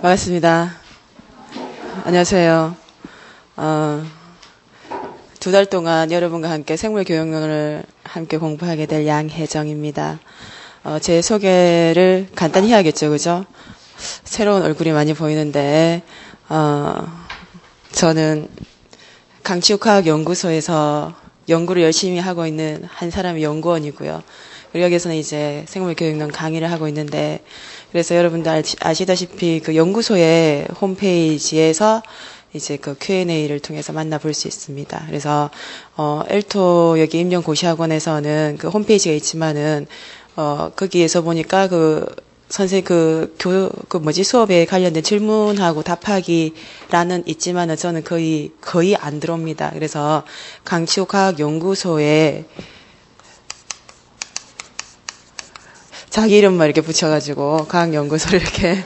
반갑습니다. 안녕하세요. 2달 동안 여러분과 함께 생물교육론을 함께 공부하게 될 양혜정입니다. 제 소개를 간단히 해야겠죠, 그죠? 새로운 얼굴이 많이 보이는데, 저는 강치육화학연구소에서 연구를 열심히 하고 있는 한 사람의 연구원이고요. 그리고 여기서는 이제 생물교육론 강의를 하고 있는데, 그래서 여러분들 아시다시피 그 연구소의 홈페이지에서 이제 그 Q&A를 통해서 만나볼 수 있습니다. 그래서, 엘토 여기 임용고시학원에서는 그 홈페이지가 있지만은, 거기에서 보니까 수업에 관련된 질문하고 답하기라는 있지만은 저는 거의 안 들어옵니다. 그래서 강치육화학연구소에 자기 이름만 이렇게 붙여가지고 과학연구소를 이렇게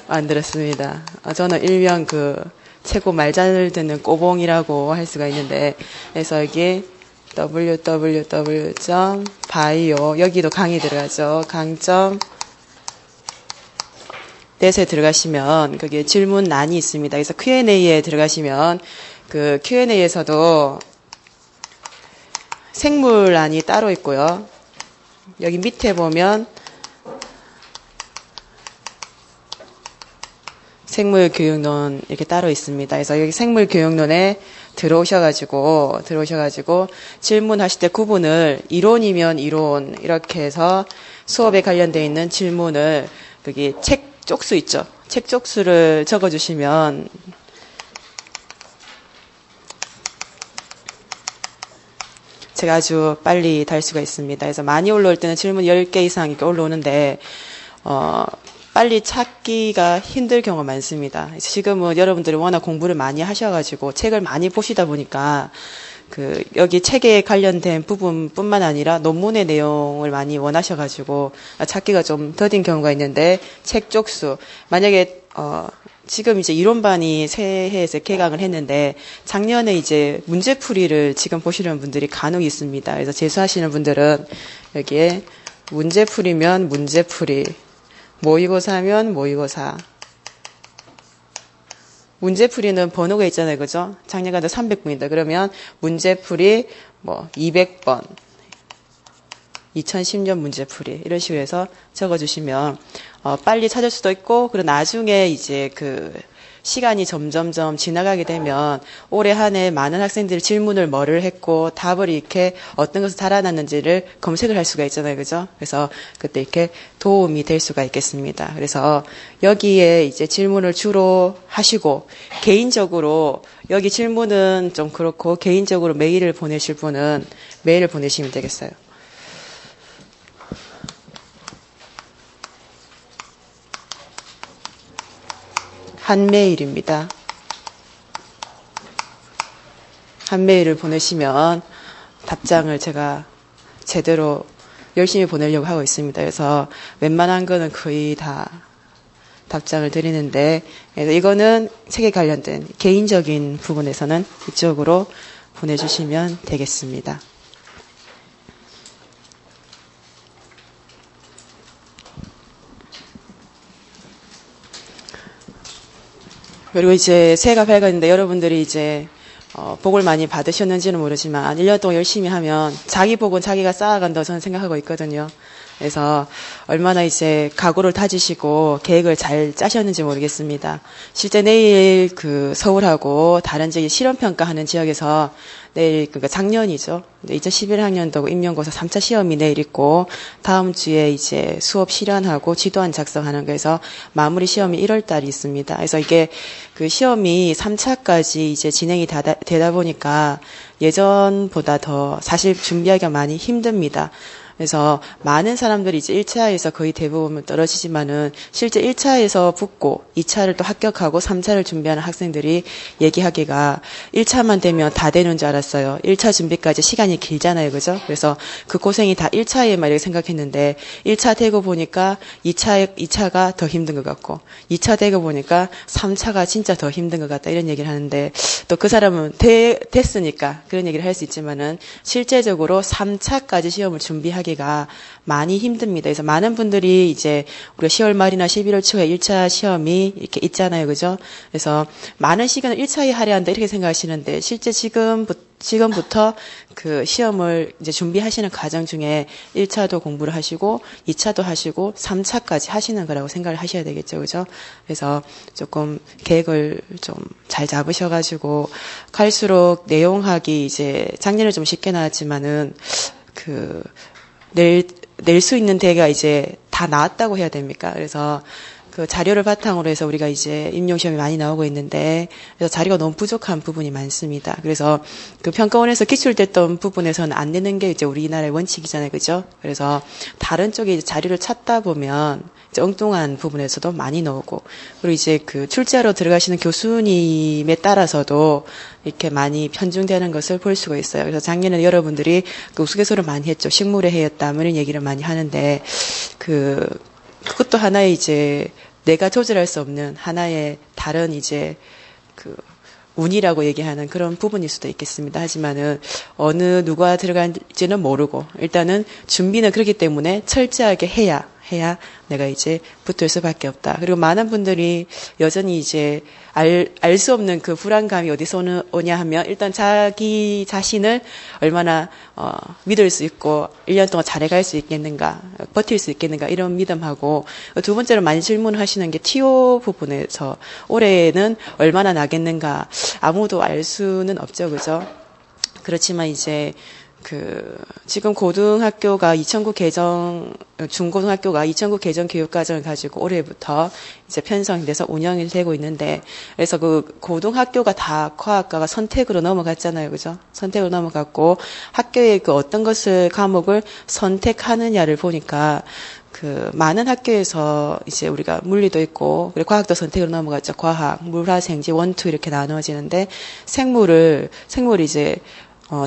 만들었습니다. 저는 일명 최고 말 잘 듣는 꼬봉이라고 할 수가 있는데, 그래서 여기 www.bio 여기도 강의 들어가죠. 넷에 들어가시면 거기에 질문란이 있습니다. 그래서 Q&A에 들어가시면 그 Q&A에서도 생물란이 따로 있고요. 여기 밑에 보면 생물교육론 이렇게 따로 있습니다. 그래서 여기 생물교육론에 들어오셔가지고 질문하실 때 구분을 이론이면 이론 이렇게 해서 수업에 관련되어 있는 질문을 거기 책 쪽수 있죠. 책 쪽수를 적어주시면 제가 아주 빨리 달 수가 있습니다. 그래서 많이 올라올 때는 질문 10개 이상 이렇게 올라오는데, 빨리 찾기가 힘들 경우가 많습니다. 지금은 여러분들이 워낙 공부를 많이 하셔가지고 책을 많이 보시다 보니까 여기 책에 관련된 부분뿐만 아니라 논문의 내용을 많이 원하셔가지고 찾기가 좀 더딘 경우가 있는데, 책 쪽수. 만약에, 지금 이제 이론반이 새해에서 개강을 했는데, 작년에 이제 문제풀이를 지금 보시는 분들이 간혹 있습니다. 그래서 재수하시는 분들은 여기에 문제풀이면 문제풀이, 모의고사면 모의고사. 문제풀이는 번호가 있잖아요, 그죠? 작년에도 300분이다. 그러면 문제풀이 200번. 2010년 문제풀이 이런 식으로 해서 적어주시면 빨리 찾을 수도 있고, 그리고 나중에 이제 시간이 점점점 지나가게 되면 올해 한 해 많은 학생들이 질문을 뭐를 했고 답을 이렇게 어떤 것을 달아놨는지를 검색을 할 수가 있잖아요, 그죠? 그래서 그때 이렇게 도움이 될 수가 있겠습니다. 그래서 여기에 이제 질문을 주로 하시고, 개인적으로 여기 질문은 좀 그렇고 개인적으로 메일을 보내실 분은 메일을 보내시면 되겠어요. 한 메일입니다. 한 메일을 보내시면 답장을 제가 제대로 열심히 보내려고 하고 있습니다. 그래서 웬만한 거는 거의 다 답장을 드리는데, 그래서 이거는 책에 관련된 개인적인 부분에서는 이쪽으로 보내주시면 되겠습니다. 그리고 이제 새해가 밝았는데 여러분들이 이제 복을 많이 받으셨는지는 모르지만 1년 동안 열심히 하면 자기 복은 자기가 쌓아간다고 저는 생각하고 있거든요. 그래서 얼마나 이제 각오를 다지시고 계획을 잘 짜셨는지 모르겠습니다. 실제 내일 서울하고 다른 지역이 실험평가하는 지역에서 내일, 그러니까 작년이죠. 2011학년도고 임용고사 3차 시험이 내일 있고, 다음 주에 이제 수업 실현하고 지도안 작성하는 거에서 마무리 시험이 1월 달이 있습니다. 그래서 이게 시험이 3차까지 이제 진행이 되다 보니까 예전보다 더 사실 준비하기가 많이 힘듭니다. 그래서 많은 사람들이 이제 1차에서 거의 대부분 떨어지지만은 실제 1차에서 붙고 2차를 또 합격하고 3차를 준비하는 학생들이 얘기하기가 1차만 되면 다 되는 줄 알았어요. 1차 준비까지 시간이 길잖아요, 그죠? 그래서 그 고생이 다 1차에만 이렇게 생각했는데 1차 되고 보니까 2차가 더 힘든 것 같고 2차 되고 보니까 3차가 진짜 더 힘든 것 같다 이런 얘기를 하는데, 또 그 사람은 됐으니까 그런 얘기를 할 수 있지만은 실제적으로 3차까지 시험을 준비하기 준비하기가 많이 힘듭니다. 그래서 많은 분들이 이제 우리가 10월 말이나 11월 초에 1차 시험이 이렇게 있잖아요. 그죠? 그래서 많은 시간을 1차에 할애한다 이렇게 생각하시는데 실제 지금부터 그 시험을 이제 준비하시는 과정 중에 1차도 공부를 하시고 2차도 하시고 3차까지 하시는 거라고 생각을 하셔야 되겠죠. 그죠? 그래서 조금 계획을 좀 잘 잡으셔가지고 갈수록 내용학이 이제 작년에 좀 쉽게 나왔지만은 그 낼 수 있는 대가 이제 다 나왔다고 해야 됩니까? 그래서 그 자료를 바탕으로 해서 우리가 이제 임용시험이 많이 나오고 있는데, 그래서 자료가 너무 부족한 부분이 많습니다. 그래서 그 평가원에서 기출됐던 부분에서는 안 내는 게 이제 우리나라의 원칙이잖아요. 그죠? 그래서 다른 쪽에 이제 자료를 찾다 보면 이제 엉뚱한 부분에서도 많이 나오고, 그리고 이제 그 출제하러 들어가시는 교수님에 따라서도 이렇게 많이 편중되는 것을 볼 수가 있어요. 그래서 작년에 여러분들이 그 우스갯소리를 많이 했죠. 식물의 해였다. 뭐 이런 얘기를 많이 하는데, 그것도 하나의 이제 내가 조절할 수 없는 하나의 다른 이제 그 운이라고 얘기하는 그런 부분일 수도 있겠습니다. 하지만은 어느 누가 들어갈지는 모르고 일단은 준비는 그렇기 때문에 철저하게 해야 내가 이제 붙을 수밖에 없다. 그리고 많은 분들이 여전히 이제 알 수 없는 그 불안감이 어디서 오냐 하면 일단 자기 자신을 얼마나 믿을 수 있고 1년 동안 잘해갈 수 있겠는가, 버틸 수 있겠는가 이런 믿음하고, 두 번째로 많이 질문하시는 게 TO 부분에서 올해는 얼마나 나겠는가 아무도 알 수는 없죠. 그죠? 그렇지만 이제 지금 고등학교가 2009 개정, 중고등학교가 2009 개정 교육과정을 가지고 올해부터 이제 편성돼서 운영이 되고 있는데, 그래서 그 고등학교가 다 과학과가 선택으로 넘어갔잖아요. 그죠? 선택으로 넘어갔고, 학교의 그 어떤 과목을 선택하느냐를 보니까, 많은 학교에서 이제 우리가 물리도 있고, 그리고 과학도 선택으로 넘어갔죠. 과학, 물화생지, 원투 이렇게 나누어지는데, 생물이 이제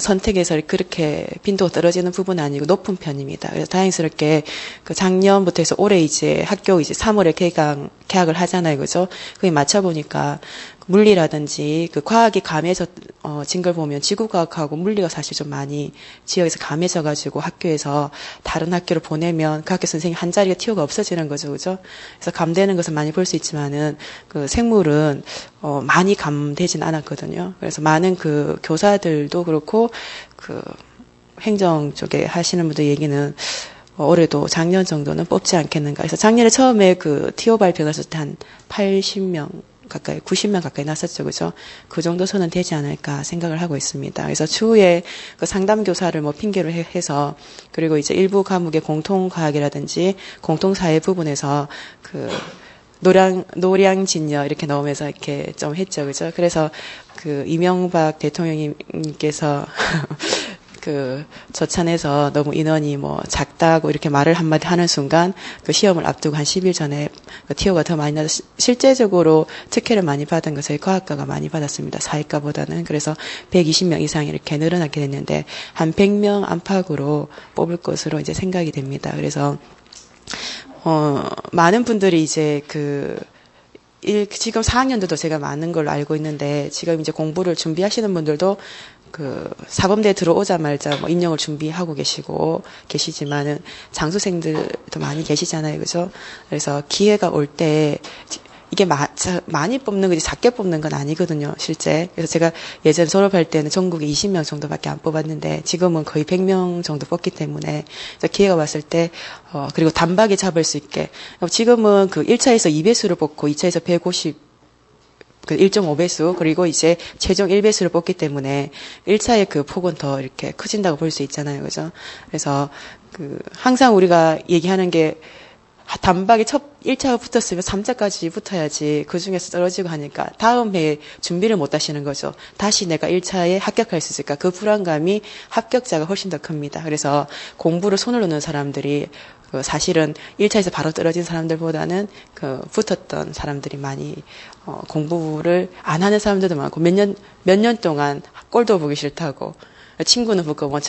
선택에서 그렇게 빈도가 떨어지는 부분은 아니고 높은 편입니다. 그래서 다행스럽게 그 작년부터 해서 올해 이제 학교 이제 3월에 개학을 하잖아요. 그죠? 그게 맞춰보니까 물리라든지 그 과학이 감해져, 진 걸 보면 지구과학하고 물리가 사실 좀 많이 지역에서 감해져가지고 학교에서 다른 학교를 보내면 그 학교 선생님 한 자리가 TO가 없어지는 거죠. 그죠? 그래서 감되는 것을 많이 볼 수 있지만은 그 생물은, 많이 감되진 않았거든요. 그래서 많은 그 교사들도 그렇고 그 행정 쪽에 하시는 분들 얘기는 올해도 작년 정도는 뽑지 않겠는가. 그래서 작년에 처음에 그 TO 발표 났을 때 한 80명 가까이, 90명 가까이 났었죠. 그죠? 그 정도 선은 되지 않을까 생각을 하고 있습니다. 그래서 추후에 그 상담교사를 뭐 핑계로 해서, 그리고 이제 일부 과목의 공통과학이라든지 공통사회 부분에서 노량진여 이렇게 넣으면서 이렇게 좀 했죠. 그죠? 그래서 이명박 대통령님께서 저찬해서 너무 인원이 뭐 작다고 이렇게 말을 한마디 하는 순간 그 시험을 앞두고 한 10일 전에 그 TO가 더 많이 나서 실제적으로 특혜를 많이 받은 거 저희 과학과가 많이 받았습니다. 사회과보다는. 그래서 120명 이상 이렇게 늘어나게 됐는데 한 100명 안팎으로 뽑을 것으로 이제 생각이 됩니다. 그래서 많은 분들이 이제 지금 4학년들도 제가 많은 걸로 알고 있는데, 지금 이제 공부를 준비하시는 분들도 사범대에 들어오자마자 뭐 임용을 준비하고 계시지만은 장수생들도 많이 계시잖아요. 그죠? 그래서 기회가 올 때, 이게 많이 뽑는 거지 작게 뽑는 건 아니거든요, 실제. 그래서 제가 예전에 졸업할 때는 전국에 20명 정도밖에 안 뽑았는데 지금은 거의 100명 정도 뽑기 때문에 기회가 왔을 때 그리고 단박에 잡을 수 있게 지금은 1차에서 2배수를 뽑고 2차에서 150 1.5배수, 그리고 이제 최종 1배수를 뽑기 때문에 1차의 그 폭은 더 이렇게 커진다고 볼 수 있잖아요. 그죠? 그래서 항상 우리가 얘기하는 게 단박에 1차가 붙었으면 3차까지 붙어야지 그 중에서 떨어지고 하니까 다음 해에 준비를 못 하시는 거죠. 다시 내가 1차에 합격할 수 있을까? 그 불안감이 합격자가 훨씬 더 큽니다. 그래서 공부를 손을 놓는 사람들이 사실은 1차에서 바로 떨어진 사람들보다는 붙었던 사람들이 많이 공부를 안 하는 사람들도 많고 몇 년 동안 꼴도 보기 싫다고 친구는 붙고 뭐